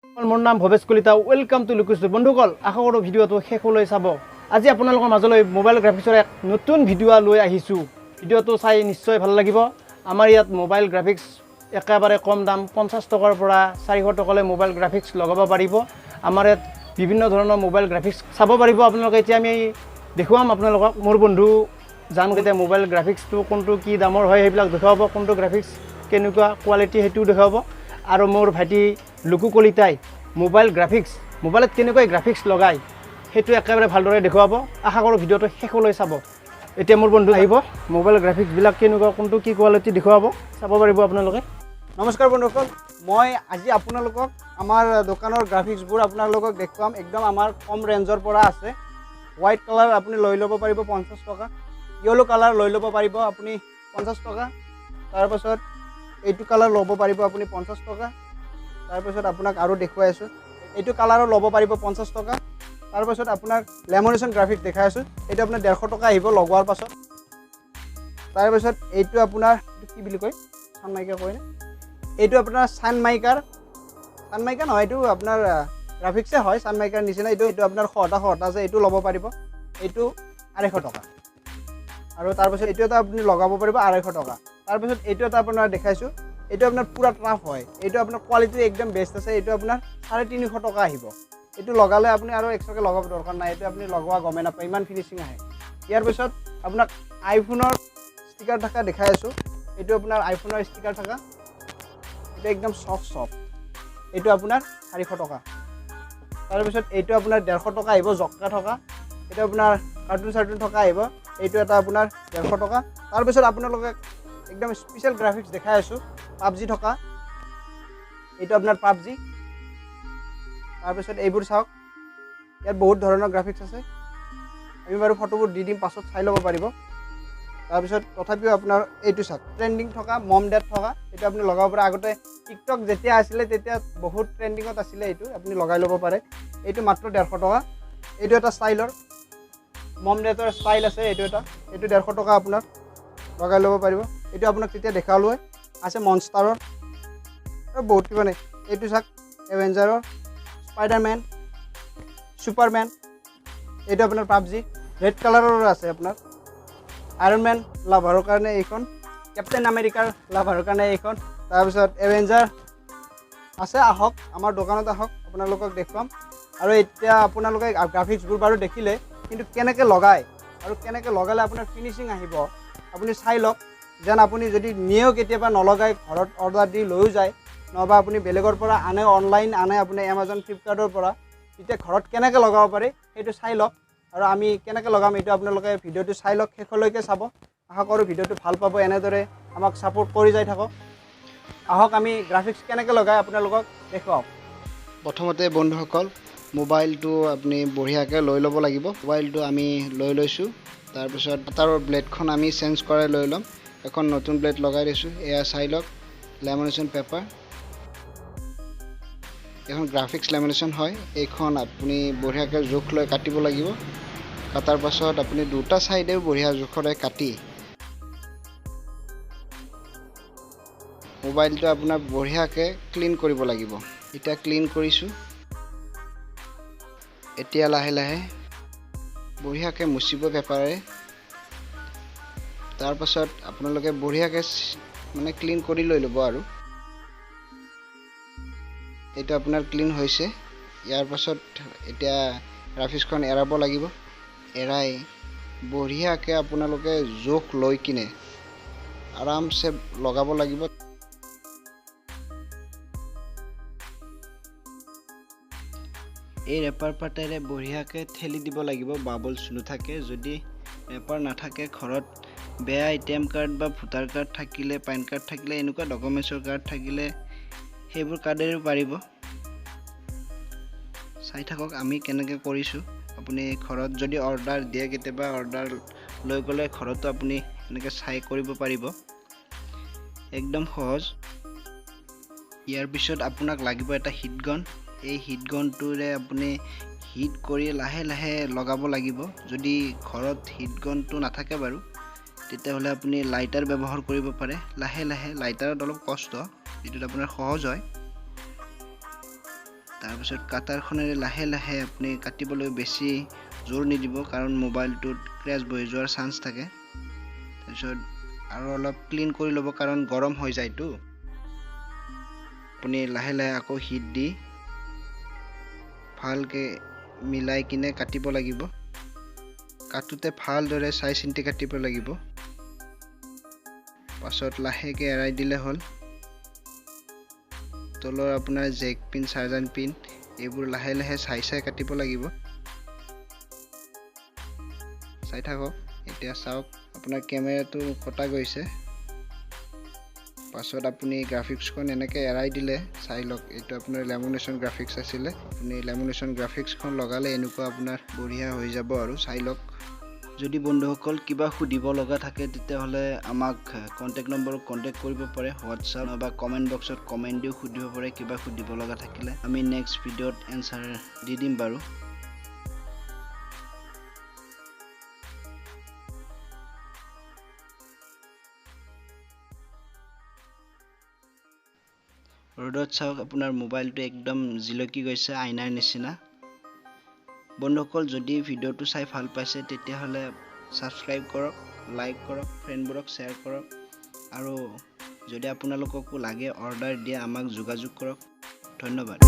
মোৰ নাম Bhabesh Kalita. Welcome to Luku. বন্ধুসকল, আশা কৰোঁ ভিডিঅ'টো শেষলৈ চাব। আজি আপোনালোকৰ মাজলৈ মোবাইল গ্ৰাফিক্সৰ এক নতুন ভিডিঅ' লৈ আহিছোঁ। ভিডিঅ'টো চাই নিশ্চয় ভাল লাগিব। আমাৰ ইয়াত মোবাইল গ্ৰাফিক্স একেবাৰে কম দাম, 50 টকাৰ পৰা 400 টকালৈ মোবাইল গ্ৰাফিক্স লগাব পাৰিব। আমাৰ ইয়াত বিভিন্ন ধৰণৰ মোবাইল গ্ৰাফিক্স চাব পাৰিব আপোনালোকে। এতিয়া আমি দেখুৱাম আপোনালোকক। মোৰ বন্ধু জান এতিয়া মোবাইল গ্ৰাফিক্সটো কোনটো কি দামৰ হয় সেইবিলাক দেখুৱাব, কোনটো গ্ৰাফিক্স কেনেকুৱা কোৱালিটি সেইটোও দেখুৱাব। আৰু মোৰ ভাইটি লুকু কলিতাই মোবাইল গ্ৰাফিক্স, মোবাইলত কেনেকৈ গ্ৰাফিক্স লগায় সেইটো একেবাৰে ভালদৰে দেখুৱাব। আশা কৰোঁ ভিডিঅ'টো শেষলৈ চাব। এতিয়া মোৰ বন্ধু আহিব, মোবাইল গ্ৰাফিক্সবিলাক কেনেকুৱা, কোনটো কি কোৱালিটি দেখুৱাব, চাব পাৰিব আপোনালোকে। নমস্কাৰ বন্ধুসকল, মই আজি আপোনালোকক আমাৰ দোকানৰ গ্ৰাফিক্সবোৰ আপোনালোকক দেখুৱাম। একদম আমাৰ কম ৰেঞ্জৰ পৰা আছে। হোৱাইট কালাৰ আপুনি লৈ ল'ব পাৰিব 50 টকা, য়েলো কালাৰ লৈ ল'ব পাৰিব আপুনি 50 টকা, তাৰপাছত এইটো কালাৰ ল'ব পাৰিব আপুনি 50 টকা, তাৰপাছত আপোনাক আৰু দেখুৱাই আছোঁ এইটো কালাৰো ল'ব পাৰিব 50 টকা, তাৰপাছত আপোনাক লেমিনেশ্যন গ্ৰাফিক্স দেখাই আছোঁ। এইটো আপোনাৰ 150 টকা আহিব লগোৱাৰ পাছত। তাৰপাছত এইটো আপোনাৰ কি বুলি কয়, চানমাইকা কয়নে, এইটো আপোনাৰ চানমাইকাৰ নহয়, এইটো আপোনাৰ গ্ৰাফিক্সে হয় চানমাইকাৰ নিচিনা। এইটো আপোনাৰ সহটা আছে, এইটো ল'ব পাৰিব, এইটো 250 টকা। আৰু তাৰপিছত এইটো এটা আপুনি লগাব পাৰিব 250 টকা। তাৰপিছত এইটো এটা আপোনাৰ দেখাইছোঁ, এইটো আপোনাৰ পূৰা টাফ হয়, এইটো আপোনাৰ কোৱালিটি একদম বেষ্ট আছে। এইটো আপোনাৰ 350 টকা আহিব। এইটো লগালে আপুনি আৰু এক্সট্ৰাকৈ লগাব দৰকাৰ নাই, এইটো আপুনি লগোৱা গমেই নাপায়, ইমান ফিনিচিং আহে। ইয়াৰ পিছত আপোনাক আইফোনৰ ষ্টিকাৰ থকা দেখাই আছোঁ। এইটো আপোনাৰ আইফোনৰ ষ্টিকাৰ থকা, এইটো একদম চফ্ট। এইটো আপোনাৰ 400 টকা। তাৰপিছত এইটো আপোনাৰ 150 টকা আহিব, জক্কা থকা। এইটো আপোনাৰ কাৰ্টুন থকা আহিব, এইটো এটা আপোনাৰ 150 টকা। তাৰপিছত আপোনালোকে একদম স্পেচিয়েল গ্ৰাফিক্স দেখাই আছোঁ, পাবজি থকা। এইটো আপোনাৰ পাবজি। তাৰপিছত এইবোৰ চাওক, ইয়াত বহুত ধৰণৰ গ্ৰাফিক্স আছে। আমি বাৰু ফটোবোৰ দি দিম, পাছত চাই ল'ব পাৰিব। তাৰপিছত তথাপিও আপোনাৰ এইটো চাওক, ট্ৰেণ্ডিং থকা, মম ডেড থকা। এইটো আপুনি লগাব পাৰে। আগতে টিকটক যেতিয়া আছিলে তেতিয়া বহুত ট্ৰেণ্ডিঙত আছিলে, এইটো আপুনি লগাই ল'ব পাৰে। এইটো মাত্ৰ 150 টকা। এইটো এটা ষ্টাইলৰ মম ডেডৰ ষ্টাইল আছে, এইটো 150 টকা আপোনাৰ লগাই ল'ব পাৰিব। এইটো আপোনাক তেতিয়া দেখালোৱে আছে মনষ্টাৰৰ আৰু বহুত কিবা নাই। এইটো চাওক, এভেঞ্জাৰৰ, স্পাইডাৰমেন, ছুপাৰমেন। এইটো আপোনাৰ পাবজি। ৰেড কালাৰৰ আছে আপোনাৰ আইৰনমেন লাভাৰৰ কাৰণে এইখন, কেপ্টেইন আমেৰিকাৰ লাভাৰৰ কাৰণে এইখন। তাৰপিছত এভেঞ্জাৰ আছে। আহক আমাৰ দোকানত আহক, আপোনালোকক দেখুৱাম। আৰু এতিয়া আপোনালোকে গ্ৰাফিক্সবোৰ বাৰু দেখিলে, কিন্তু কেনেকৈ লগায় আৰু কেনেকৈ লগালে আপোনাৰ ফিনিচিং আহিব আপুনি চাই লওক। যেন আপুনি যদি নিয়েও কেতিয়াবা নলগাই, ঘৰত অৰ্ডাৰ দি লৈও যায়, নহবা আপুনি বেলেগৰ পৰা আনে, অনলাইন আনে আপুনি এমাজন ফ্লিপকাৰ্টৰ পৰা, তেতিয়া ঘৰত কেনেকৈ লগাব পাৰি সেইটো চাই লওক। আৰু আমি কেনেকৈ লগাম এইটো আপোনালোকে ভিডিঅ'টো চাই লওক, শেষলৈকে চাব। আশা কৰোঁ ভিডিঅ'টো ভাল পাব, এনেদৰে আমাক ছাপোৰ্ট কৰি যাই থাকক। আহক আমি গ্ৰাফিক্স কেনেকৈ লগাই আপোনালোকক দেখুৱাওঁ। প্ৰথমতে বন্ধুসকল, মোবাইলটো আপুনি বঢ়িয়াকৈ লৈ ল'ব লাগিব। মোবাইলটো আমি লৈ লৈছোঁ। তাৰপিছত তাৰ ব্লেডখন আমি চেঞ্জ কৰাই লৈ ল'ম। এখন নতুন ব্লেড লগাই দিছোঁ। এয়া চাই লওক, লেমিনেশ্যন পেপাৰ। এখন গ্ৰাফিক্স লেমিনেশ্যন হয়। এইখন আপুনি বঢ়িয়াকৈ জোখ লৈ কাটিব লাগিব। কটাৰ পাছত আপুনি দুটা ছাইডেও বঢ়িয়া জোখৰে কাটি মোবাইলটো আপোনাৰ বঢ়িয়াকৈ ক্লিন কৰিব লাগিব। এতিয়া ক্লিন কৰিছোঁ। এতিয়া লাহে লাহে বঢ়িয়াকৈ মুচিব পেপাৰে। তাৰপাছত আপোনালোকে বঢ়িয়াকৈ ক্লিন কৰি লৈ ল'ব। আৰু এইটো আপোনাৰ ক্লিন হৈছে। ইয়াৰ পাছত এতিয়া গ্ৰাফিক্সখন এৰাব লাগিব। এৰাই বঢ়িয়াকৈ আপোনালোকে জোখ লৈ কিনে আৰামছে লগাব লাগিব। এই ৰেপাৰ পাতেৰে বঢ়িয়াকৈ ঠেলি দিব লাগিব, বাবলছ নুথাকে। যদি ৰেপাৰ নাথাকে, ঘৰত বেয়া ATM কাৰ্ড বা ভোটাৰ কাৰ্ড থাকিলে, পেন কাৰ্ড থাকিলে, এনেকুৱা ডকুমেণ্টছৰ কাৰ্ড থাকিলে সেইবোৰ কাৰ্ডেৰেও পাৰিব। চাই থাকক আমি কেনেকৈ কৰিছোঁ। আপুনি ঘৰত যদি অৰ্ডাৰ দিয়ে, কেতিয়াবা অৰ্ডাৰ লৈ গ'লে ঘৰতো আপুনি এনেকৈ চাই কৰিব পাৰিব। একদম সহজ। ইয়াৰ পিছত আপোনাক লাগিব এটা হিট গন। এই হিট গনটোৰে আপুনি হিট কৰি লাহে লাহে লগাব লাগিব। যদি ঘৰত হিট গনটো নাথাকে বাৰু, তেতিয়াহ'লে আপুনি লাইটাৰ ব্যৱহাৰ কৰিব পাৰে। লাহে লাহে, লাইটাৰত অলপ কষ্ট, এইটোত আপোনাৰ সহজ হয়। তাৰপিছত কাটাৰখনেৰে লাহে লাহে আপুনি কাটিবলৈ বেছি জোৰ নিদিব, কাৰণ মোবাইলটোত ক্ৰেছ বহি যোৱাৰ চান্স থাকে। তাৰপিছত আৰু অলপ ক্লিন কৰি ল'ব, কাৰণ গৰম হৈ যায়তো। আপুনি লাহে লাহে আকৌ হিট দি ভালকৈ মিলাই কিনে কাটিব লাগিব। কাটোতে ভালদৰে চাই চিন্তি কাটিব লাগিব। পাছত লাহেকৈ এৰাই দিলে হ'ল। তলৰ আপোনাৰ জেক পিন, চাৰ্জাৰ পিন এইবোৰ লাহে লাহে চাই চাই কাটিব লাগিব। চাই থাকক। এতিয়া চাওক আপোনাৰ কেমেৰাটো কটা গৈছে। পাছত আপুনি গ্ৰাফিক্সখন এনেকৈ এৰাই দিলে চাই লওক। এইটো আপোনাৰ লেমিনেশ্যন গ্ৰাফিক্স আছিলে। আপুনি লেমিনেশ্যন গ্ৰাফিক্সখন লগালে এনেকুৱা আপোনাৰ বঢ়িয়া হৈ যাব আৰু চাই লওক। যদি বন্ধুসকল কিবা সুধিব লগা থাকে তেতিয়াহ'লে আমাক কণ্টেক্ট নম্বৰত কণ্টেক্ট কৰিব পাৰে, হোৱাটছআপ বা কমেণ্ট বক্সত কমেণ্ট দিও সুধিব পাৰে। কিবা সুধিব লগা থাকিলে আমি নেক্সট ভিডিঅ'ত এনচাৰ দি দিম বাৰু। ৰ'দত চাওক আপোনাৰ মোবাইলটো একদম জিলকি গৈছে আইনাৰ নিচিনা। বন্ধুসকল যদি ভিডিঅ'টো চাই ভাল পাইছে তেতিয়াহ'লে ছাবস্ক্ৰাইব কৰক, লাইক কৰক, ফ্ৰেণ্ডবোৰক শ্বেয়াৰ কৰক, আৰু যদি আপোনালোককো লাগে অৰ্ডাৰ দিয়ে আমাক যোগাযোগ কৰক। ধন্যবাদ।